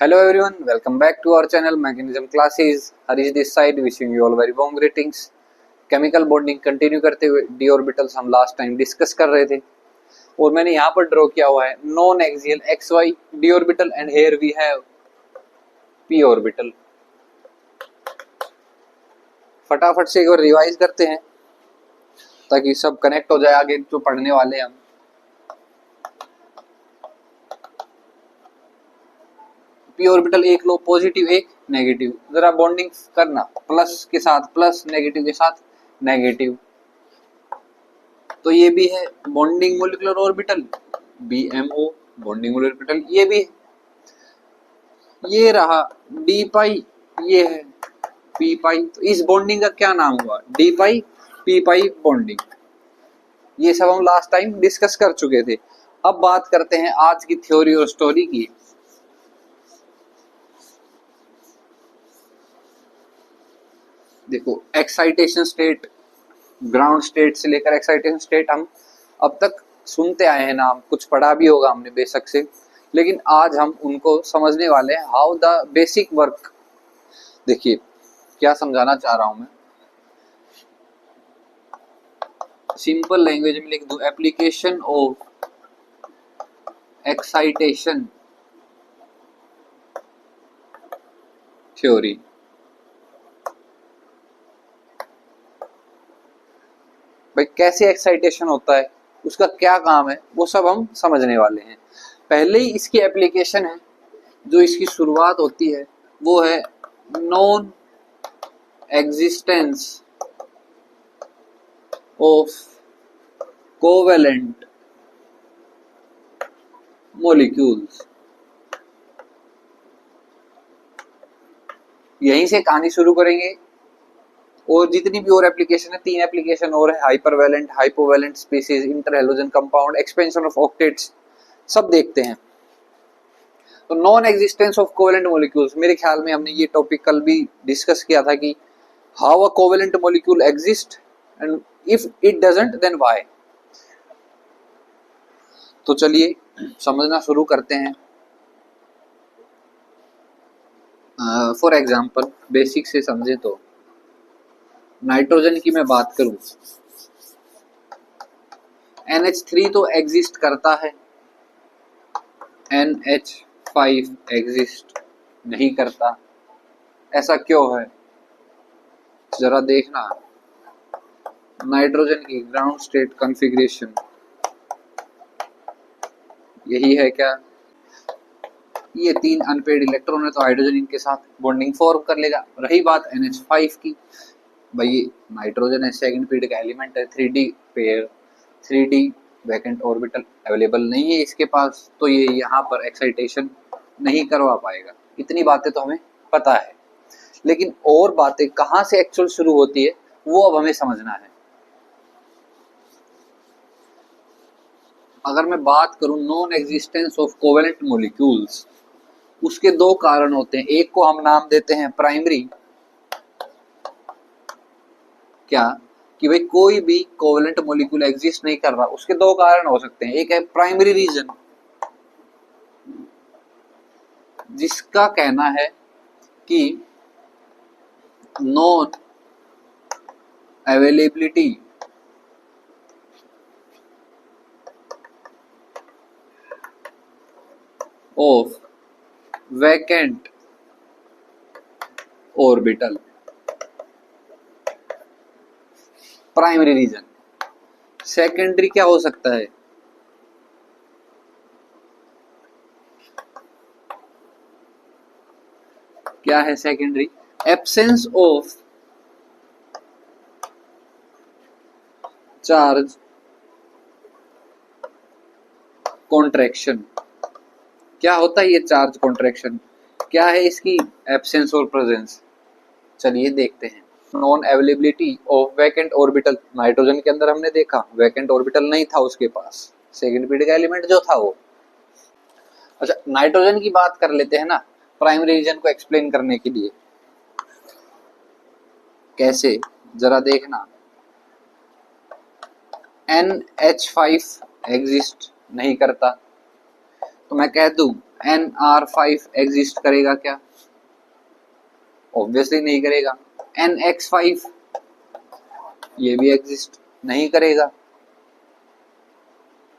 Hello everyone, welcome back to our channel Mechanism Classes. Harish this side, wishing you all very warm greetings. Chemical bonding continue करते हुए D orbitals हम last time discuss कर रहे थे और मैंने यहाँ पर ड्रॉ किया हुआ है non axial X Y D orbital and here we have P orbital. फटाफट से एक बार रिवाइज करते हैं ताकि सब कनेक्ट हो जाए आगे जो पढ़ने वाले हैं हम। पी ऑर्बिटल एक लो, पॉजिटिव एक नेगेटिव, जरा बॉन्डिंग करना प्लस के साथ प्लस, नेगेटिव के साथ नेगेटिव। तो ये भी है bonding molecular orbital BMO bonding molecular orbital, ये भी है। ये रहा डी पाई, ये है पी पाई। तो इस बॉन्डिंग का क्या नाम हुआ? डी पाई पी पाई बॉन्डिंग। ये सब हम लास्ट टाइम डिस्कस कर चुके थे। अब बात करते हैं आज की थ्योरी और स्टोरी की। देखो, एक्साइटेशन स्टेट, ग्राउंड स्टेट से लेकर एक्साइटेशन स्टेट हम अब तक सुनते आए हैं नाम, कुछ पढ़ा भी होगा हमने बेशक से, लेकिन आज हम उनको समझने वाले हैं हाउ द बेसिक वर्क। देखिए क्या समझाना चाह रहा हूं मैं, सिंपल लैंग्वेज में लिख दूं, एप्लीकेशन ऑफ एक्साइटेशन थ्योरी। भाई कैसे एक्साइटेशन होता है, उसका क्या काम है, वो सब हम समझने वाले हैं। पहले ही इसकी एप्लीकेशन है, जो इसकी शुरुआत होती है वो है non existence of covalent molecules. यहीं से कहानी शुरू करेंगे और जितनी भी और एप्लीकेशन है, 3 एप्लीकेशन और है, hypervalent, hypovalent species, interhalogen compound, expansion of octets, सब देखते हैं। तो non existence of covalent molecules, मेरे ख्याल में हमने ये टॉपिक कल भी डिस्कस किया था कि how a covalent molecule exist and if it doesn't then why. तो चलिए समझना शुरू करते हैं। फॉर एग्जांपल बेसिक से समझे तो नाइट्रोजन की मैं बात करूं, NH3 तो एग्जिस्ट करता है, NH5 एग्जिस्ट नहीं करता। ऐसा क्यों है? जरा देखना, नाइट्रोजन की ग्राउंड स्टेट कॉन्फ़िगरेशन यही है क्या? ये 3 अनपेड इलेक्ट्रॉन है तो हाइड्रोजन इनके साथ बॉन्डिंग फॉर्म कर लेगा। रही बात NH5 की, भाई नाइट्रोजन है, सेकंड पीरियड का एलिमेंट है, 3D pair, 3D vacant orbital available नहीं है इसके पास, तो ये यहाँ पर एक्साइटेशन नहीं करवा पाएगा। इतनी बातें तो हमें पता है, लेकिन और बातें कहाँ से एक्चुअल शुरू होती है वो अब हमें समझना है। अगर मैं बात करूं non existence of covalent molecules, उसके 2 कारण होते हैं। एक को हम नाम देते हैं प्राइमरी, क्या कि भाई कोई भी कोवेलेंट मॉलिक्यूल एग्जिस्ट नहीं कर रहा, उसके 2 कारण हो सकते हैं। एक है प्राइमरी रीजन, जिसका कहना है कि non availability of vacant orbital, primary reason. Secondary क्या हो सकता है? क्या है secondary? Absence of charge contraction. क्या होता है ये चार्ज कॉन्ट्रैक्शन? क्या है इसकी एब्सेंस और प्रेजेंस? चलिए देखते हैं। Non availability of vacant orbital, nitrogen के अंदर हमने देखा वैकेंट ऑर्बिटल नहीं था उसके पास, सेकंड पीरियड का एलिमेंट जो था वो। अच्छा, नाइट्रोजन की बात कर लेते हैं ना, प्राइमरी रीजन को एक्सप्लेन करने के लिए। कैसे, जरा देखना, NH5 एग्जिस्ट नहीं करता, तो मैं कह दूं NR5 एग्जिस्ट करेगा क्या? ऑब्वियसली नहीं करेगा। NX5 ये भी एग्जिस्ट नहीं करेगा।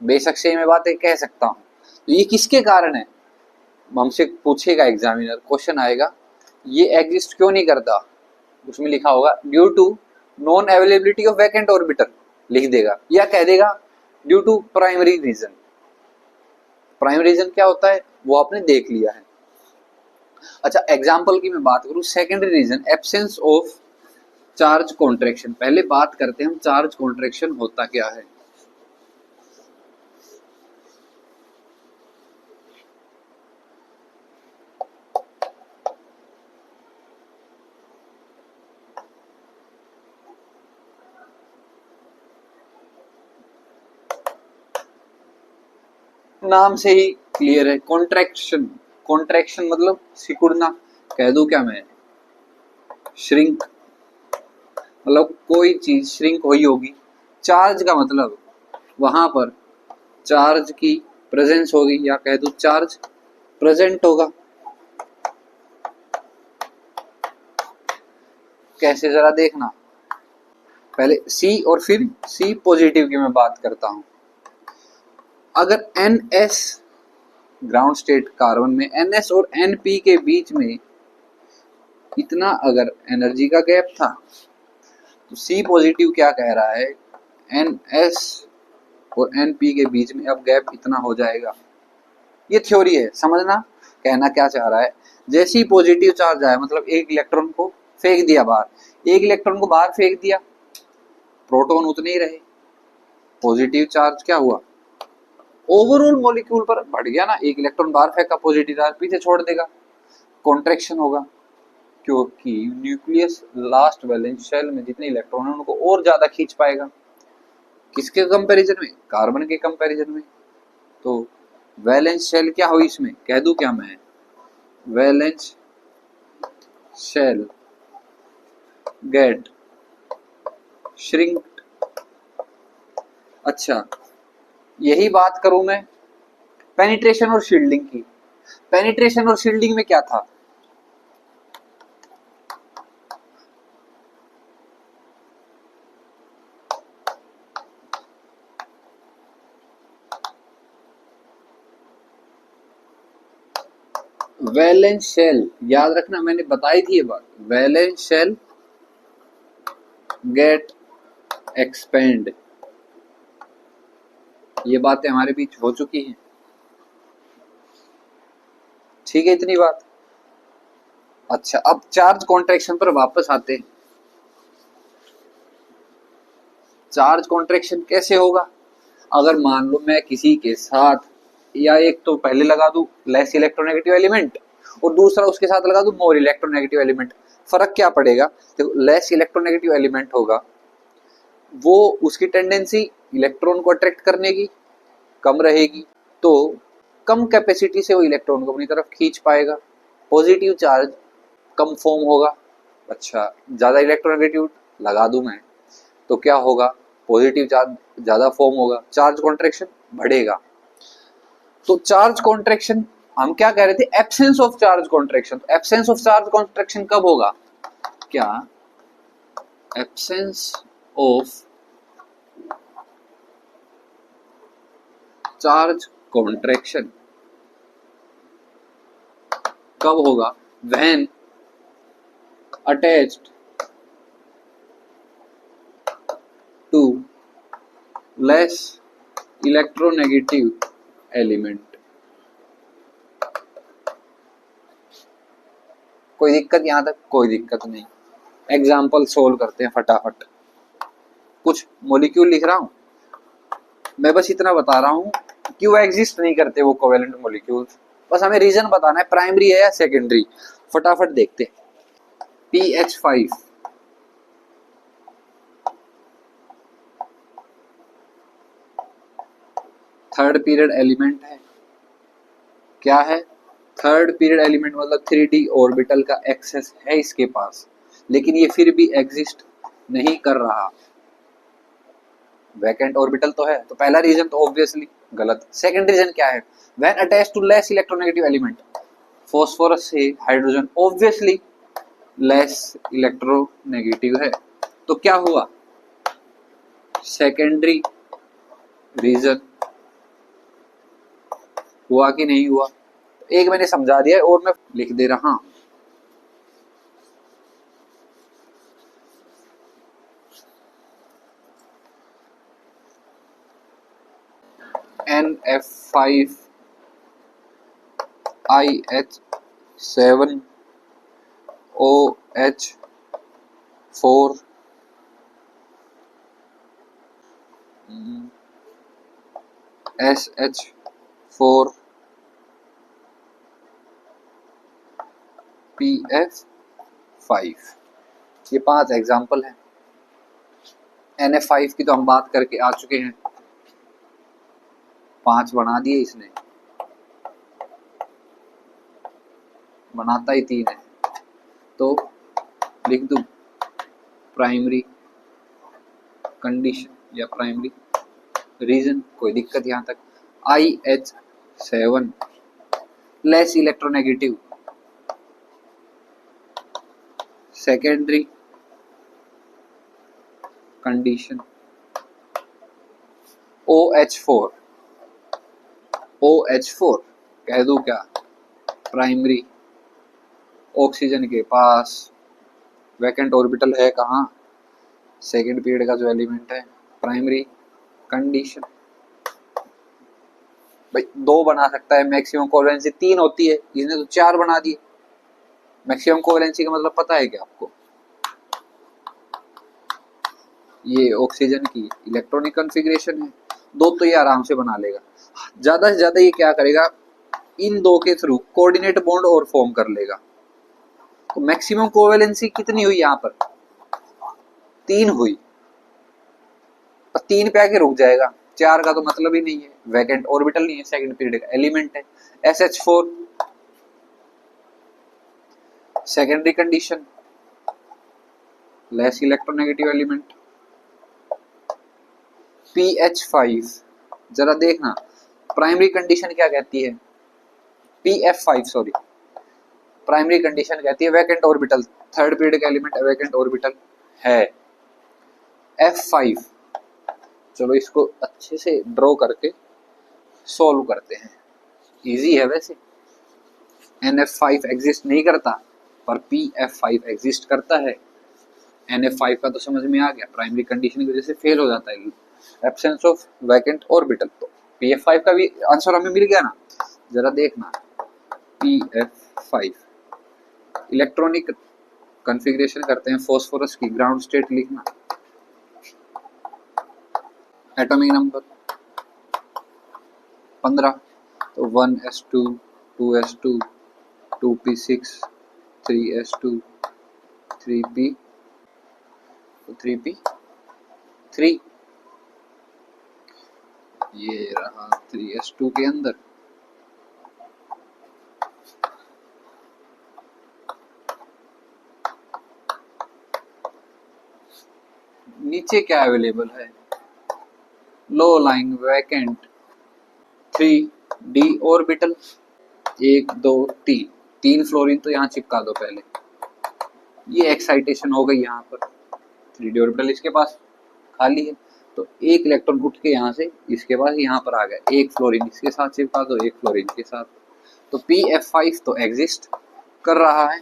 बेशक से मैं बातें कह सकता हूं। तो ये किसके कारण है? हमसे पूछेगा एग्जामिनर, क्वेश्चन आएगा ये एग्जिस्ट क्यों नहीं करता, उसमें लिखा होगा due to non availability of vacant orbiter लिख देगा, या कह देगा due to primary reason. Primary reason क्या होता है वो आपने देख लिया है। अच्छा, एग्जाम्पल की मैं बात करूं, secondary reason absence of charge contraction. पहले बात करते हैं हम चार्ज कॉन्ट्रैक्शन होता क्या है। नाम से ही क्लियर है, कॉन्ट्रैक्शन। कॉन्ट्रैक्शन मतलब सिकुड़ना। कह दूं क्या मैं, श्रिंक, मतलब कोई चीज श्रिंक हुई होगी। चार्ज का मतलब वहां पर चार्ज की प्रेजेंस होगी, या कह दूं चार्ज प्रेजेंट होगा। कैसे जरा देखना, पहले C और फिर C पॉजिटिव की मैं बात करता हूं। अगर NS ग्राउंड स्टेट कार्बन में NS और NP के बीच में इतना अगर एनर्जी का गैप था, तो C पॉजिटिव क्या कह रहा है, NS और NP के बीच में अब गैप इतना हो जाएगा। ये थ्योरी है, समझना कहना क्या चाह रहा है। जैसे ही पॉजिटिव चार्ज आया मतलब एक इलेक्ट्रॉन को फेंक दिया बाहर, एक इलेक्ट्रॉन को बाहर फेंक दिया, प्रोटॉन उतने ही रहे। पॉजिटिव चार्ज क्या हुआ, ओवरऑल मॉलिक्यूल पर बढ़ गया ना। एक इलेक्ट्रॉन बाहर फेंका, पॉजिटिव चार्ज पीछे छोड़ देगा, कॉन्ट्रैक्शन होगा, क्योंकि न्यूक्लियस लास्ट वैलेंस शेल में जितने इलेक्ट्रॉन है उनको और ज्यादा खींच पाएगा। किसके कंपैरिजन में, कार्बन के कंपैरिजन में। तो वैलेंस शेल क्या हुई इसमें, कह दूं क्या मैं, वैलेंस शेल गेट श्रिंक्ड। अच्छा, यही बात करूं मैं पेनिट्रेशन और शील्डिंग की। पेनिट्रेशन और शील्डिंग में क्या था, वैलेंस शेल, याद रखना मैंने बताई थी ये बात, वैलेंस शेल गेट एक्सपेंड। ये बातें हमारे बीच हो चुकी हैं, ठीक है इतनी बात। अच्छा, अब चार्ज कॉन्ट्रैक्शन पर वापस आते हैं। चार्ज कॉन्ट्रैक्शन कैसे होगा, अगर मान लो मैं किसी के साथ, या एक तो पहले लगा दूं लेस इलेक्ट्रोनेगेटिव एलिमेंट और दूसरा उसके साथ लगा दूं मोर इलेक्ट्रोनेगेटिव एलिमेंट, फर्क क्या पड़ेगा, तो लेस इलेक्ट्रोनेगेटिव एलिमेंट होगा वो उसकी टेंडेंसी इलेक्ट्रॉन को अट्रैक्ट करने की कम रहेगी, तो कम कैपेसिटी से वो इलेक्ट्रॉन को अपनी तरफ खींच पाएगा। पॉजिटिव चार्ज कम फॉर्म होगा। अच्छा, ज्यादा इलेक्ट्रोनेगेटिव लगा दूं मैं तो क्या होगा, पॉजिटिव चार्ज ज्यादा फॉर्म होगा, चार्ज कॉन्ट्रैक्शन बढ़ेगा। तो चार्ज कॉन्ट्रैक्शन हम क्या कह रहे थे, एब्सेंस ऑफ चार्ज कॉन्ट्रैक्शन। तो एब्सेंस ऑफ चार्ज कॉन्ट्रैक्शन कब होगा, क्या एब्सेंस ऑफ चार्ज कॉन्ट्रैक्शन कब होगा, when attached to less electronegative element. कोई दिक्कत यहां तक, कोई दिक्कत नहीं। एग्जाम्पल सोल्व करते हैं फटाफट। कुछ मॉलिक्यूल लिख रहा हूं मैं, बस इतना बता रहा हूं क्यों एग्जिस्ट नहीं करते वो कोवेलेंट मॉलिक्यूल्स, बस हमें रीजन बताना है, प्राइमरी है या सेकेंडरी। फटाफट देखते हैं। PH5 थर्ड पीरियड एलिमेंट है। क्या है, थर्ड पीरियड एलिमेंट, मतलब 3d ऑर्बिटल का एक्सेस है इसके पास, लेकिन ये फिर भी एग्जिस्ट नहीं कर रहा। वैकेंट ऑर्बिटल तो है, तो पहला रीजन तो ऑब्वियसली गलत। सेकंड रीजन क्या है, when attach to less electronegative element, phosphorus से हाइड्रोजन ऑब्वियसली लेस इलेक्ट्रोनेगेटिव है, तो क्या हुआ, सेकेंडरी रीजन हुआ कि नहीं हुआ। एक मैंने समझा दिया और मैं लिख दे रहा हूं। NF5 IH7 OH4 SH4 PF5, ये 5 एग्जाम्पल हैं। NF5 की तो हम बात करके आ चुके हैं, 5 बना दिए इसने, बनाता ही 3 है, तो लिख दूं प्राइमरी कंडीशन या प्राइमरी रीजन, कोई दिक्कत यहां तक। IH7 less electronegative, secondary condition. OH4 कह दूं क्या, प्राइमरी, ऑक्सीजन के पास वैकेंट ऑर्बिटल है कहाँ, सेकेंड पीरियड का जो एलिमेंट है, प्राइमरी कंडीशन। भाई 2 बना सकता है, मैक्सिमम कोवेलेंसी 3 होती है, इसने तो 4 बना दिए। मैक्सिमम कोवेलेंसी का मतलब पता है क्या आपको, ये ऑक्सीजन की इलेक्ट्रॉनिक कॉन्फ़िगरेशन है, 2 तो ये आराम से बना लेगा। ज्यादा से ज्यादा ये क्या करेगा, इन 2 के थ्रू कोऑर्डिनेट बॉन्ड और फॉर्म कर लेगा। तो मैक्सिमम कोवेलेंसी कितनी हुई यहाँ पर, 3 हुई, और 3 पे आके रुक जाएगा, 4 का तो मतलब ही नहीं है, वैकेंट ऑर्बिटल नहीं है, सेकंड पीरियड का एलिमेंट है। SH4 secondary condition, less electronegative element. PH5 जरा देखना, प्राइमरी कंडीशन क्या कहती है, PF5 सॉरी, प्राइमरी कंडीशन कहती है वैकेंट ऑर्बिटल, थर्ड पीरियड का एलिमेंट वैकेंट ऑर्बिटल है। F5, चलो इसको अच्छे से ड्रॉ करके सॉल्व करते हैं, इजी है वैसे। NF5 एग्जिस्ट नहीं करता पर PF5 एग्जिस्ट करता है। NF5 का तो समझ में आ गया, प्राइमरी कंडीशन की वजह से फेल हो जाता है, एब्सेंस ऑफ वैकेंट ऑर्बिटल। तो PF5 का भी आंसर हमें मिल गया ना, जरा देखना PF5 इलेक्ट्रॉनिक कॉन्फ़िगरेशन करते हैं फॉस्फोरस की, ग्राउंड स्टेट लिखना, एटॉमिक नंबर 15, तो 1s2 2s2 2p6 3s2 3p 3p3, ये रहा 3s2 के अंदर। नीचे क्या अवेलेबल है, low lying vacant 3d orbital, 1 2 3, 3 fluorine तो यहाँ चिपका दो पहले, ये एक्साइटेशन हो गई यहाँ पर, 3d ऑर्बिटल इसके पास खाली है, तो 1 इलेक्ट्रॉन उठ के यहाँ से इसके पास यहाँ पर आ गया, 1 फ्लोरीन इसके साथ चिपका दो, 1 फ्लोरीन के साथ, तो PF5 तो एग्जिस्ट कर रहा है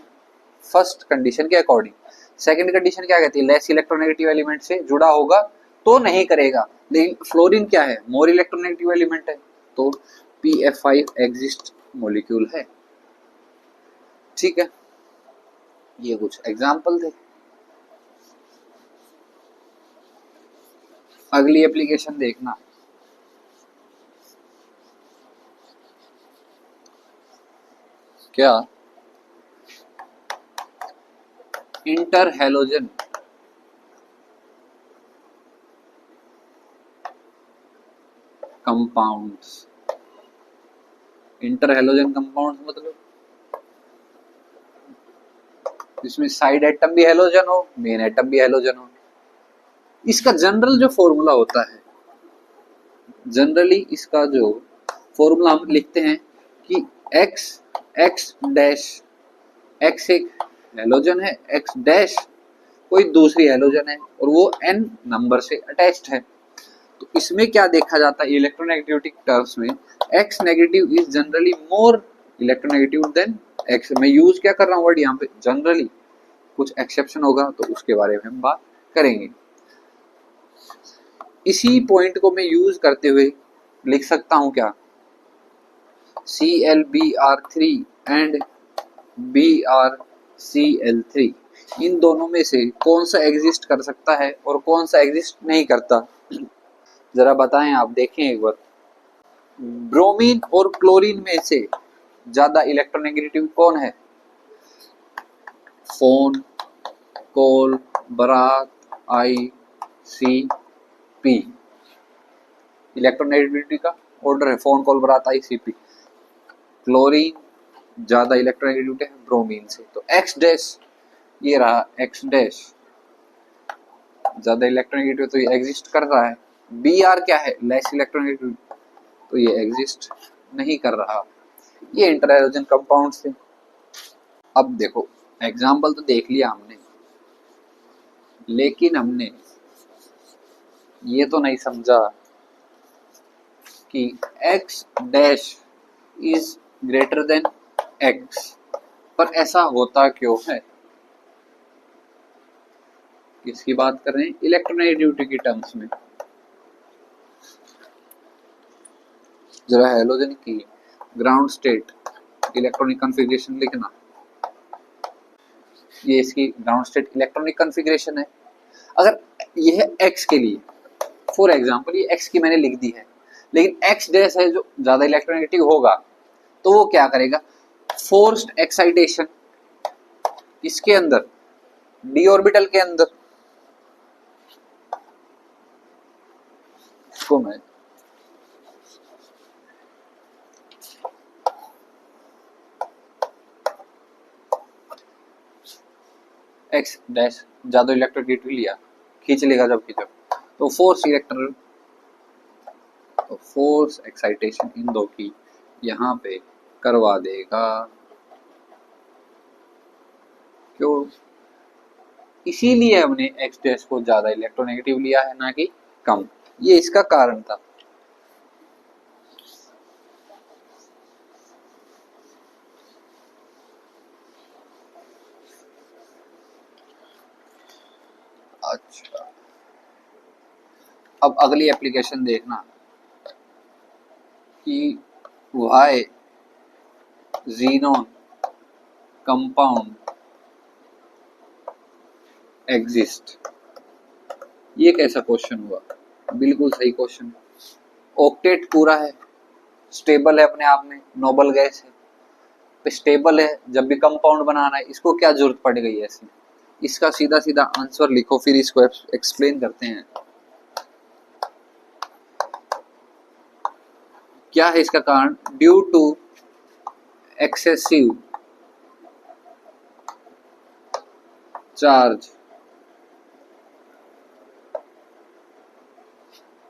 फर्स्ट कंडीशन के अकॉर्डिंग। सेकंड कंडीशन क्या कहती है, लेस इलेक्ट्रोनेगेटिव एलिमेंट से जुड़ा होगा तो नहीं करेगा, लेकिन फ्लोरीन क्या है, मोर इलेक्ट्रोनेगेटिव एलिमेंट है, तो PF5 एग्जिस्ट मॉलिक्यूल है। ठीक है, ये कुछ एग्जाम्पल थे। अगली एप्लीकेशन देखना, क्या, inter halogen compounds. Inter halogen compounds मतलब जिसमें साइड एटम भी हैलोजन हो, मेन एटम भी हैलोजन हो। इसका जनरल जो फॉर्मूला होता है, जनरली इसका जो फॉर्मूला हम लिखते हैं कि x डैश, x एक हैलोजन है, x डैश कोई दूसरी हैलोजन है और वो n नंबर से अटैच्ड है। तो इसमें क्या देखा जाता है इलेक्ट्रोनेगेटिविटी टर्म्स में, x negative is generally more electronegative than x। मैं यूज क्या कर रहा हूँ वर्ड यहाँ पे जनरली, कुछ एक्सेप्शन होगा तो उसके बारे में हम बात करेंगे। इसी पॉइंट को मैं यूज करते हुए लिख सकता हूं क्या, ClBr3 एंड BrCl3, इन दोनों में से कौन सा एग्जिस्ट कर सकता है और कौन सा एग्जिस्ट नहीं करता, जरा बताएं आप। देखें एक बार, ब्रोमीन और क्लोरीन में से ज्यादा इलेक्ट्रोनेगेटिव कौन है, फोन, कोल, बरात, ICP। इलेक्ट्रोनेगेटिविटी का ऑर्डर है फोन, कोल, बरात, ICP। क्लोरीन ज्यादा इलेक्ट्रोनेगेटिविटी है ब्रोमीन से, तो X डैश, ये रहा X डैश ज्यादा इलेक्ट्रोनेगेटिव, तो ये एग्जिस्ट कर रहा है। Br क्या है, लेस इलेक्ट्रोनेगेटिव, तो ये एग्जिस्ट नहीं कर रहा। ये इंटर हैलोजन कंपाउंड थे। अब देखो एग्जाम्पल तो देख लिया हमने, लेकिन हमने ये तो नहीं समझा कि X dash is greater than X, पर ऐसा होता क्यों है। किसकी बात कर रहे हैं, इलेक्ट्रोनेगेटिविटी की टर्म्स में। जरा हैलोजन की ग्राउंड स्टेट इलेक्ट्रॉनिक कॉन्फ़िगरेशन लिखना, ये इसकी ग्राउंड स्टेट इलेक्ट्रॉनिक कॉन्फ़िगरेशन है। अगर ये है X के लिए, फॉर एग्जांपल ये X की मैंने लिख दी है, लेकिन X डैश है जो ज्यादा इलेक्ट्रोनेगेटिव होगा, तो वो क्या करेगा, फोर्स्ड एक्साइटेशन इसके अंदर, d ऑर्बिटल के अंदर, इसको मैं X डैश ज्यादा इलेक्ट्रोनेगेटिव लिया, खींच लेगा जब खींचो, तो फोर्स एक्साइटेशन इन दो की यहाँ पे करवा देगा। क्यों, इसीलिए हमने X डैश को ज्यादा इलेक्ट्रोनेगेटिव लिया है, ना कि कम, ये इसका कारण था। अच्छा, अब अगली एप्लीकेशन देखना कि वाई ज़ीनोन कंपाउंड एग्जिस्ट, ये कैसा क्वेश्चन हुआ, बिल्कुल सही क्वेश्चन है। ऑक्टेट पूरा है, स्टेबल है अपने आप में, नोबल गैस है, स्टेबल है, जब भी कंपाउंड बनाना है इसको क्या जरूरत पड़ गई है ऐसी। इसका सीधा सीधा आंसर लिखो, फिर इसको एक्सप्लेन करते हैं। क्या है इसका कारण, due to excessive charge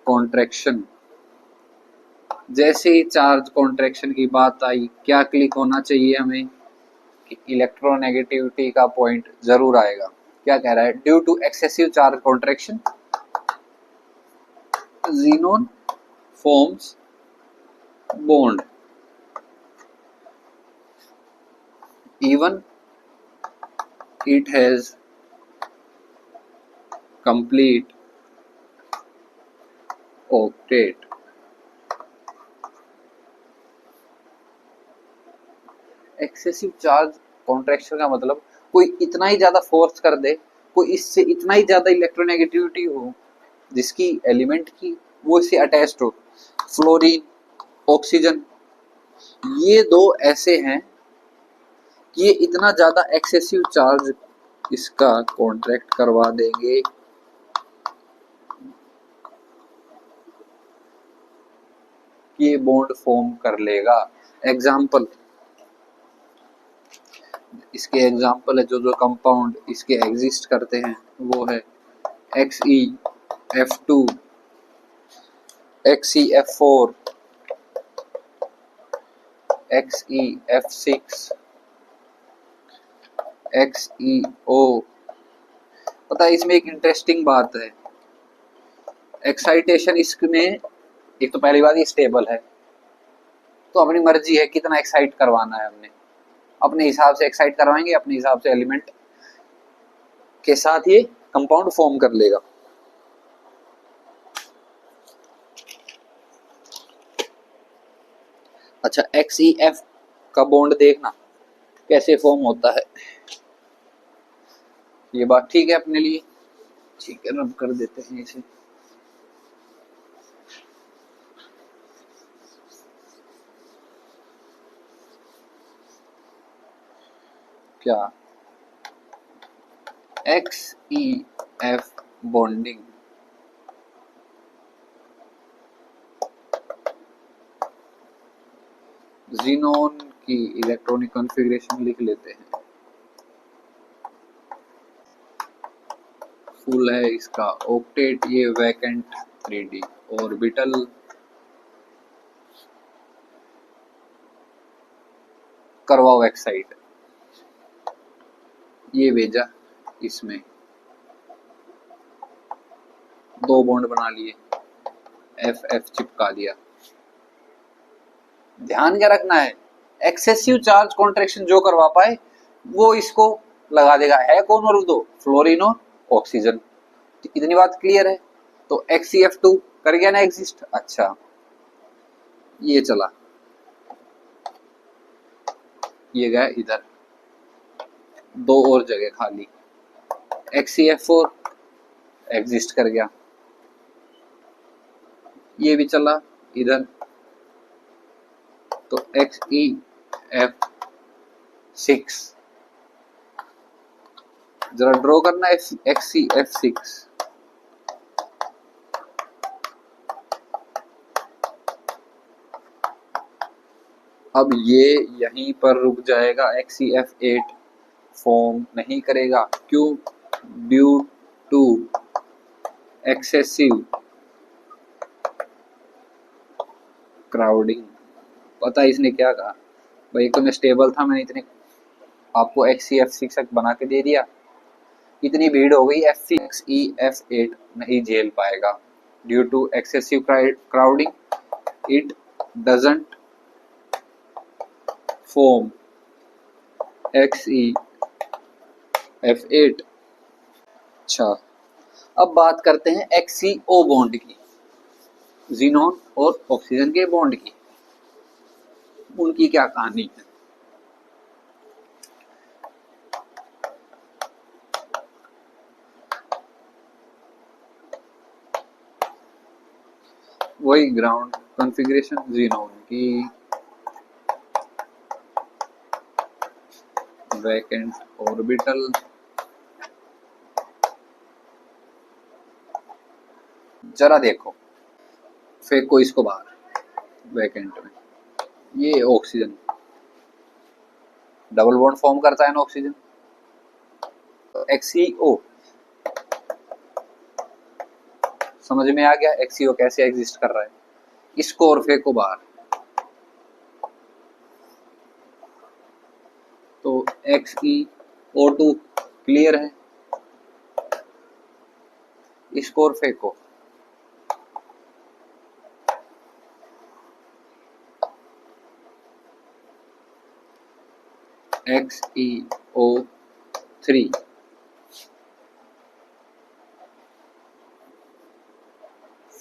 contraction. जैसे ही चार्ज कॉन्ट्रैक्शन की बात आई, क्या क्लिक होना चाहिए हमें कि इलेक्ट्रोनेगेटिविटी का पॉइंट जरूर आएगा। क्या कह रहा है, due to excessive charge contraction xenon forms bond even it has complete octet। Excessive charge contraction का मतलब कोई इतना ही ज्यादा फोर्स कर दे, कोई इससे इतना ही ज्यादा इलेक्ट्रोनेगेटिविटी हो जिसकी एलिमेंट की वो इससे अटैच्ड हो। फ्लोरीन, ऑक्सीजन, ये दो ऐसे हैं कि ये इतना ज्यादा एक्सेसिव चार्ज इसका कॉन्ट्रैक्ट करवा देंगे कि ये बॉन्ड फॉर्म कर लेगा। एग्जाम्पल, इसके एग्जाम्पल है जो जो कंपाउंड इसके एग्जिस्ट करते हैं वो है XeF2 XeF4, XeF6, XeO। पता है इसमें एक इंटरेस्टिंग बात है, एक्साइटेशन इसमें एक तो पहली बात ये स्टेबल है, तो अपनी मर्जी है कितना एक्साइट करवाना है, हमने अपने हिसाब से एक्साइट करवाएंगे, अपने हिसाब से एलिमेंट के साथ ये कंपाउंड फॉर्म कर लेगा। अच्छा, XeF का बॉन्ड देखना कैसे फॉर्म होता है, ये बात ठीक है अपने लिए, ठीक है रब कर देते हैं इसे। क्या XeF बॉन्डिंग ज़ीनोन की इलेक्ट्रॉनिक कॉन्फ़िगरेशन लिख लेते हैं। फुल है इसका ऑक्टेट, ये वैकेंट 3D ऑर्बिटल, करवाओ एक्साइट, ये भेजा, इसमें दो बॉन्ड बना लिए, FF चिपका दिया। ध्यान क्या रखना है, एक्सेसिव चार्ज कॉन्ट्रैक्शन जो करवा पाए वो इसको लगा देगा, है कौन और दो, फ्लोरीन और ऑक्सीजन। इतनी बात क्लियर है। तो XeF2 कर गया ना एग्जिस्ट। अच्छा, ये चला, ये गया इधर, दो और जगह खाली, XeF4 एग्जिस्ट कर गया, ये भी चला इधर, तो XeF6 जरा ड्रॉ करना है, XeF6 अब ये यहीं पर रुक जाएगा, XeF8 फॉर्म नहीं करेगा, क्यों, ड्यू टू एक्सेसिव क्राउडिंग। पता है इसने क्या कहा भाई, एक तो मैं स्टेबल था, मैंने इतने आपको XeF6 बना के दे दिया, इतनी भीड़ हो गई, XeF8 नहीं झेल पाएगा, due to excessive crowding it doesn't form XeF8। अच्छा, अब बात करते हैं XeO बॉन्ड की, ज़ीनोन और ऑक्सीजन के बॉन्ड की, उनकी क्या कहानी है। वही ग्राउंड कॉन्फ़िगरेशन, ज़ीनोन की वैकेंट ऑर्बिटल, जरा देखो, फेंको इसको बाहर वैकेंट में, ये ऑक्सीजन डबल बॉन्ड फॉर्म करता है ना ऑक्सीजन, तो XeO समझ में आ गया, XeO कैसे एग्जिस्ट कर रहा है, इसको और फेंको बाहर, तो XeO2 क्लियर है, इसको और फेंको, XeO3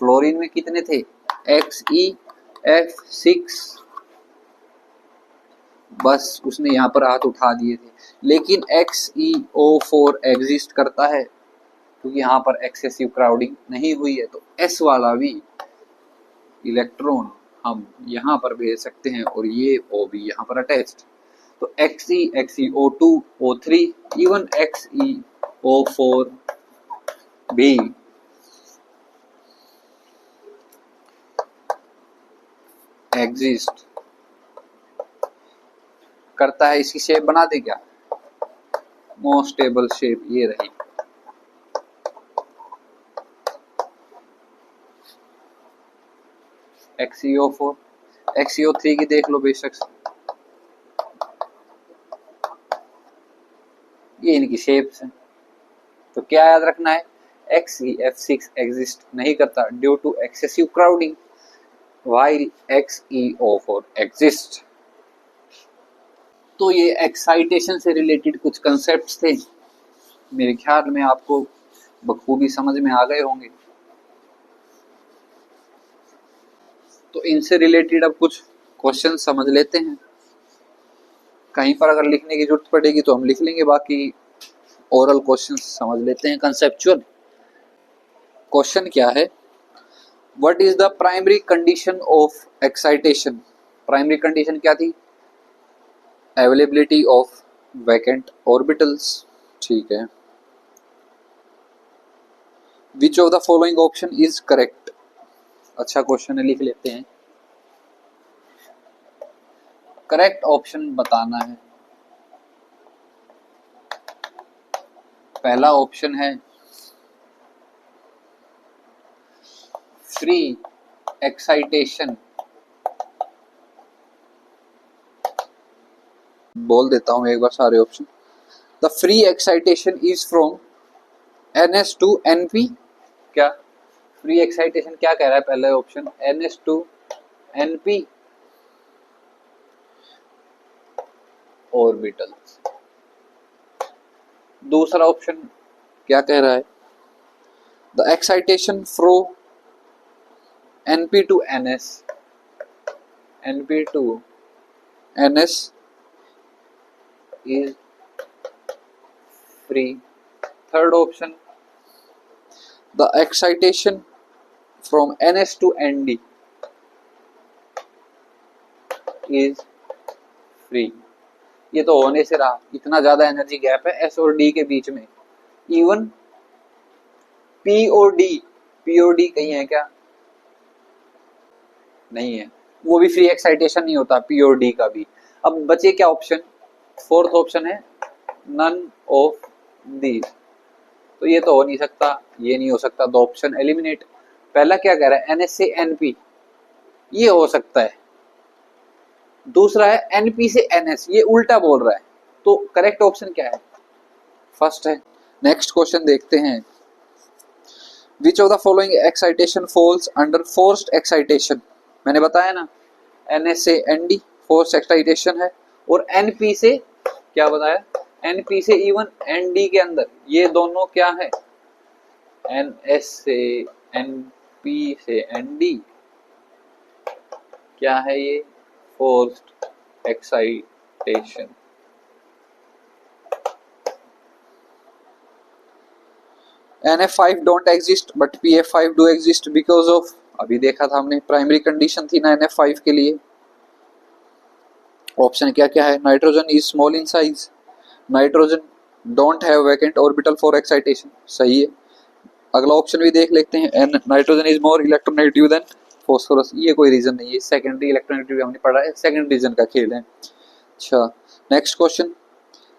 फ्लोरीन में कितने थे, XeF6, बस उसने यहां पर हाथ उठा दिए थे, लेकिन XeO4 एग्जिस्ट करता है क्योंकि यहां पर एक्सेसिव क्राउडिंग नहीं हुई है, तो S वाला भी इलेक्ट्रॉन हम यहां पर भेज सकते हैं और ये O भी यहां पर अटैच्ड, तो XeO2 O3 इवन XeO4 भी एग्जिस्ट करता है। इसकी शेप बना दे क्या, मोस्ट स्टेबल शेप ये रही, XeO4, XeO3 की देख लो बेशक से, ये इनकी शेप्स हैं। तो क्या याद रखना है, XeF6 एग्जिस्ट नहीं करता due to excessive crowding while XeO4 exist. तो ये एक्साइटेशन से रिलेटेड कुछ कंसेप्ट्स थे, मेरे ख्याल में आपको बखूबी समझ में आ गए होंगे। तो इनसे रिलेटेड अब कुछ क्वेश्चन समझ लेते हैं। कहीं पर अगर लिखने की जरूरत पड़ेगी तो हम लिख लेंगे, बाकी ओरल क्वेश्चन समझ लेते हैं कंसेप्चुअल। क्वेश्चन क्या है, what is the primary condition of excitation. Primary condition क्या थी, अवेलेबिलिटी ऑफ वैकेंट ऑर्बिटल्स, ठीक है। Which of the following option is correct, अच्छा क्वेश्चन है, लिख लेते हैं। करेक्ट ऑप्शन बताना है। पहला ऑप्शन है फ्री एक्साइटेशन, बोल देता हूं एक बार सारे option. The free excitation is from NS to NP। क्या फ्री एक्साइटेशन क्या कह रहा है पहला ऑप्शन, NS टू NP ऑर्बिटल्स। दूसरा ऑप्शन क्या कह रहा है, the excitation from NP to NS, NP to NS is free. Third option, the excitation from NS to ND is free. ये तो होने से रहा, इतना ज्यादा एनर्जी गैप है S और D के बीच में। इवन P और D कहीं है क्या, नहीं है, वो भी फ्री एक्साइटेशन नहीं होता P और D का भी। अब बचे क्या ऑप्शन, फोर्थ ऑप्शन है नन ऑफ दीज। तो ये तो हो नहीं सकता, ये नहीं हो सकता, दो ऑप्शन एलिमिनेट। पहला क्या कह रहा है, NS से NP, ये हो सकता है। दूसरा है NP से NS, ये उल्टा बोल रहा है। तो करेक्ट ऑप्शन क्या है, फर्स्ट है। नेक्स्ट क्वेश्चन देखते हैं, which of the following excitation falls under forced excitation. मैंने बताया ना, NS से ND फोर्स्ड एक्साइटेशन है, और NP से क्या बताया, NP से इवन ND के अंदर, ये दोनों क्या है, NS से NP से ND क्या है, ये forced excitation. NF5 don't exist but PF5 do exist because of, अभी देखा था हमने, प्राइमरी कंडीशन थी ना NF5 के लिए। ऑप्शन क्या क्या है, nitrogen is small in size, nitrogen don't have vacant orbital for excitation, सही है। अगला ऑप्शन भी देख लेते हैं, nitrogen is more electronegative than phosphorus, ये कोई रीजन नहीं है, सेकेंडरी इलेक्ट्रोनेगेटिव हमने पढ़ा है, सेकंड रीजन का खेल है। अच्छा, next question,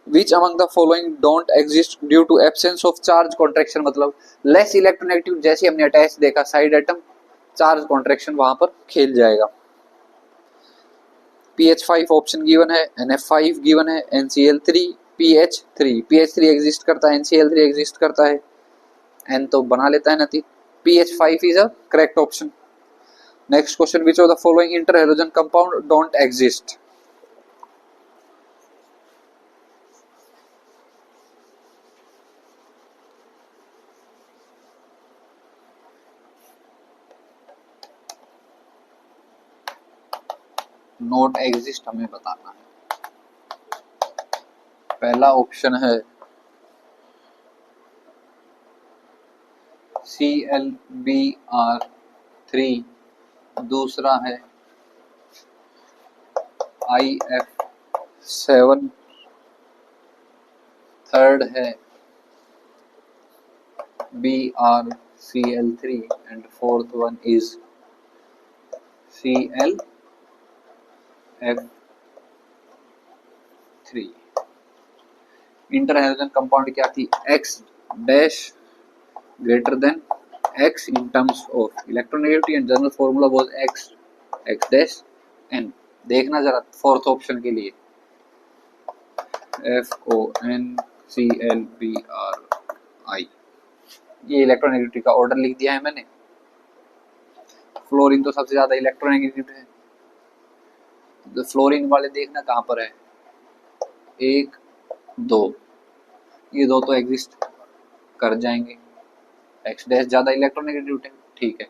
which among the following don't exist due to absence of charge contraction. मतलब लेस इलेक्ट्रोनेगेटिव, जैसे हमने अटैच देखा साइड एटम, चार्ज कॉन्ट्रैक्शन वहां पर खेल जाएगा। PH5 ऑप्शन गिवन है, NF5 गिवन है, NCl3, PH3 एग्जिस्ट करता है, NCl3 एग्जिस्ट करता है, N तो बना लेता है ना, PH5 is a correct option. Next question, which of the following inter halogen compound don't exist. Not exist हमें बताना है। पहला ऑप्शन है ClBr3, दूसरा है IF7, थर्ड है BrCl3 and fourth one is ClF3। Inter hydrogen compound क्या थी, X dash greater than X in terms of electronegativity and general formula was X x dash n। देखना जरा फोर्थ ऑप्शन के लिए, FONClBr, ये electronegativity का order लिख दिया है मैंने। फ्लोरीन तो सबसे ज्यादा इलेक्ट्रोनेगेटिव है, तो फ्लोरीन वाले देखना कहाँ पर है, 1 2, ये दो तो एग्जिस्ट कर जाएंगे, x डैश ज्यादा इलेक्ट्रोनेगेटिव है, ठीक है।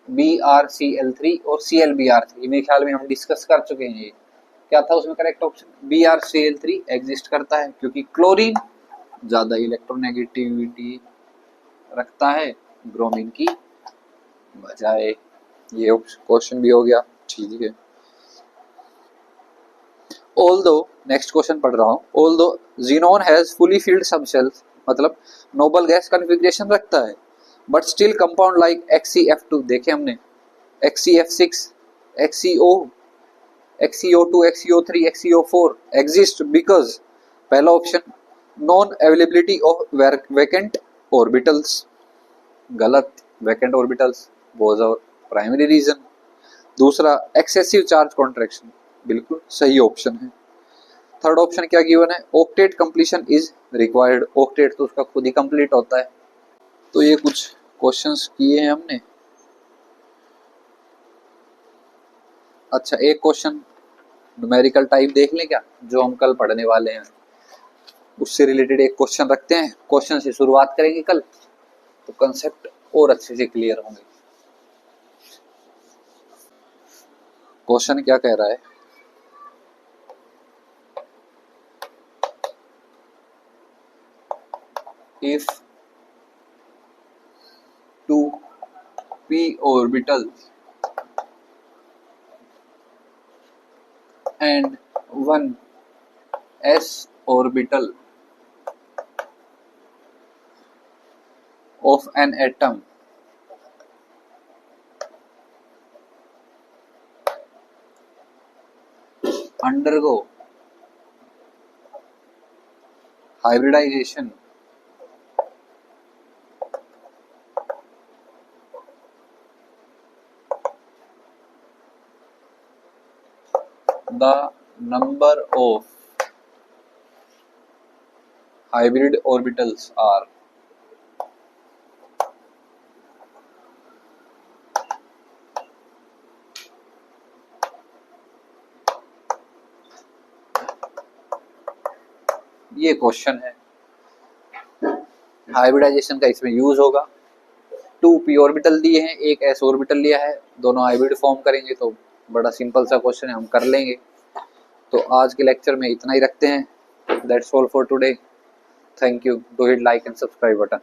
BrCl3 और ClBr3 मेरे ख्याल में हम डिस्कस कर चुके हैं। ये क्या था उसमें करेक्ट ऑप्शन, BrCl3 एग्जिस्ट करता है क्योंकि क्लोरीन ज्यादा इलेक्ट्रोनेगेटिविटी रखता है ब्रोमीन की बजाय। ये क्वेश्चन भी हो गया, ठीक है। ऑल्दो, नेक्स्ट क्वेश्चन पढ़ रहा हूँ, although xenon has fully filled subshells, मतलब नोबल गैस कॉन्फ़िगरेशन रखता है, but still compound like XeF2, देखे हमने XeF6, XeO, XeO2, XeO3, XeO4 exist because, पहला option non availability of vacant orbitals, गलत, vacant orbitals was our primary reason. दूसरा excessive charge contraction, बिल्कुल सही ऑप्शन है। थर्ड ऑप्शन क्या गिवन है, octet completion is required, octet तो उसका खुद ही कंप्लीट होता है। तो ये कुछ क्वेश्चंस किए हैं हमने। अच्छा, एक क्वेश्चन न्यूमेरिकल टाइप देख लें क्या, जो हम कल पढ़ने वाले हैं उससे रिलेटेड एक क्वेश्चन रखते हैं। क्वेश्चन से शुरुआत करेंगे कल, तो कंसेप्ट और अच्छे से क्लियर होंगे। क्वेश्चन क्या कह रहा है, if 2 p orbitals and 1 s orbital of an atom undergo hybridization, the number of hybrid orbitals are ये क्वेश्चन है। हाइब्रिडाइजेशन का इसमें यूज होगा। 2 p ऑर्बिटल दिए हैं, एक s ऑर्बिटल लिया है, दोनों हाइब्रिड फॉर्म करेंगे, तो बड़ा सिंपल सा क्वेश्चन है, हम कर लेंगे। तो आज के लेक्चर में इतना ही रखते हैं। That's all for today. Thank you. Do hit like and subscribe button.